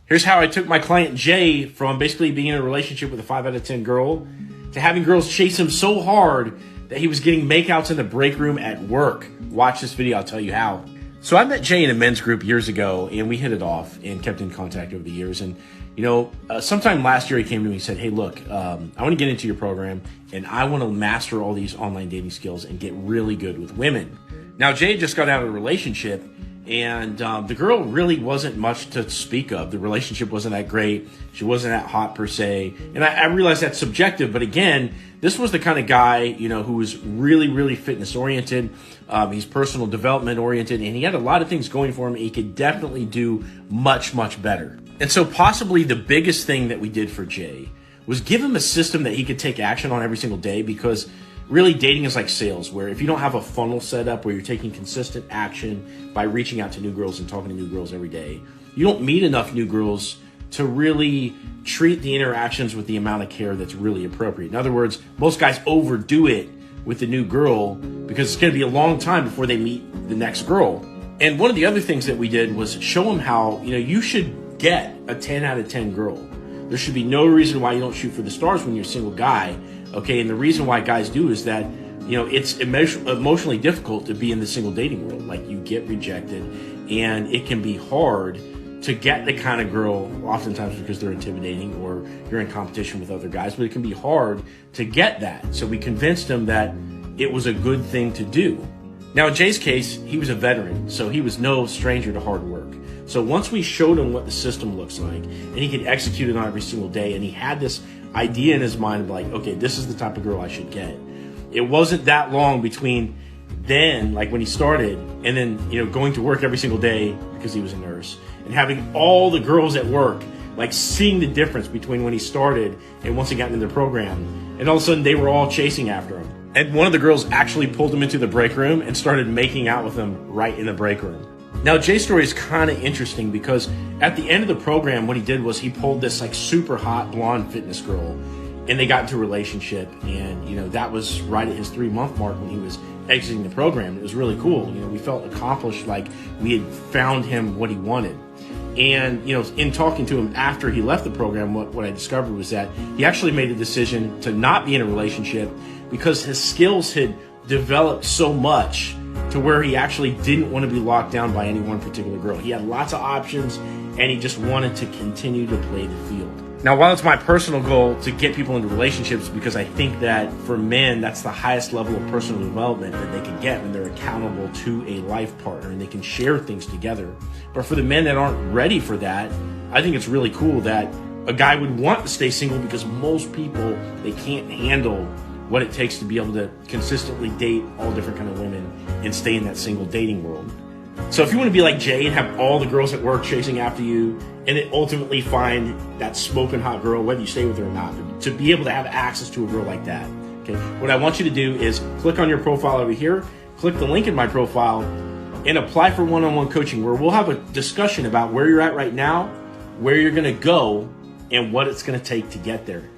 Here's how I took my client Jay from basically being in a relationship with a 5 out of 10 girl to having girls chase him so hard that he was getting makeouts in the break room at work. Watch this video, I'll tell you how. So I met Jay in a men's group years ago, and we hit it off and kept in contact over the years. And sometime last year he came to me and said, hey, look, I want to get into your program, and I want to master all these online dating skills and get really good with women. Now, Jay just got out of a relationship, and the girl really wasn't much to speak of. The relationship wasn't that great. She wasn't that hot per se. And I realize that's subjective, but again, this was the kind of guy, who was really, really fitness oriented. He's personal development oriented, and he had a lot of things going for him. He could definitely do much, much better. And so possibly the biggest thing that we did for Jay was give him a system that he could take action on every single day, because really dating is like sales, where if you don't have a funnel set up where you're taking consistent action by reaching out to new girls and talking to new girls every day, you don't meet enough new girls to really treat the interactions with the amount of care that's really appropriate. In other words, most guys overdo it with the new girl because it's going to be a long time before they meet the next girl. And one of the other things that we did was show them how, you should get a 10 out of 10 girl. There should be no reason why you don't shoot for the stars when you're a single guy. Okay, and the reason why guys do is that, it's emotionally difficult to be in the single dating world. Like, you get rejected, and it can be hard to get the kind of girl, oftentimes because they're intimidating or you're in competition with other guys, but it can be hard to get that. So we convinced him that it was a good thing to do. Now, in Jay's case, he was a veteran, so he was no stranger to hard work. So once we showed him what the system looks like, and he could execute it on every single day, and he had this idea in his mind of like, okay, this is the type of girl I should get. It wasn't that long between then, like when he started, and then, going to work every single day because he was a nurse, and having all the girls at work, like seeing the difference between when he started and once he got into the program. And all of a sudden they were all chasing after him. And one of the girls actually pulled him into the break room and started making out with him right in the break room. Now, Jay's story is kind of interesting because at the end of the program, what he did was he pulled this like super hot blonde fitness girl, and they got into a relationship. And, that was right at his 3-month mark when he was exiting the program. It was really cool. We felt accomplished, like we had found him what he wanted. And, in talking to him after he left the program, what I discovered was that he actually made a decision to not be in a relationship because his skills had developed so much to where he actually didn't want to be locked down by any one particular girl. He had lots of options, and he just wanted to continue to play the field. Now, while it's my personal goal to get people into relationships, because I think that for men, that's the highest level of personal development that they can get when they're accountable to a life partner and they can share things together. But for the men that aren't ready for that, I think it's really cool that a guy would want to stay single, because most people, they can't handle what it takes to be able to consistently date all different kind of women and stay in that single dating world. So if you want to be like Jay and have all the girls at work chasing after you, and then ultimately find that smoking hot girl, whether you stay with her or not, to be able to have access to a girl like that, okay, what I want you to do is click on your profile over here, click the link in my profile, and apply for one-on-one coaching, where we'll have a discussion about where you're at right now, where you're going to go, and what it's going to take to get there.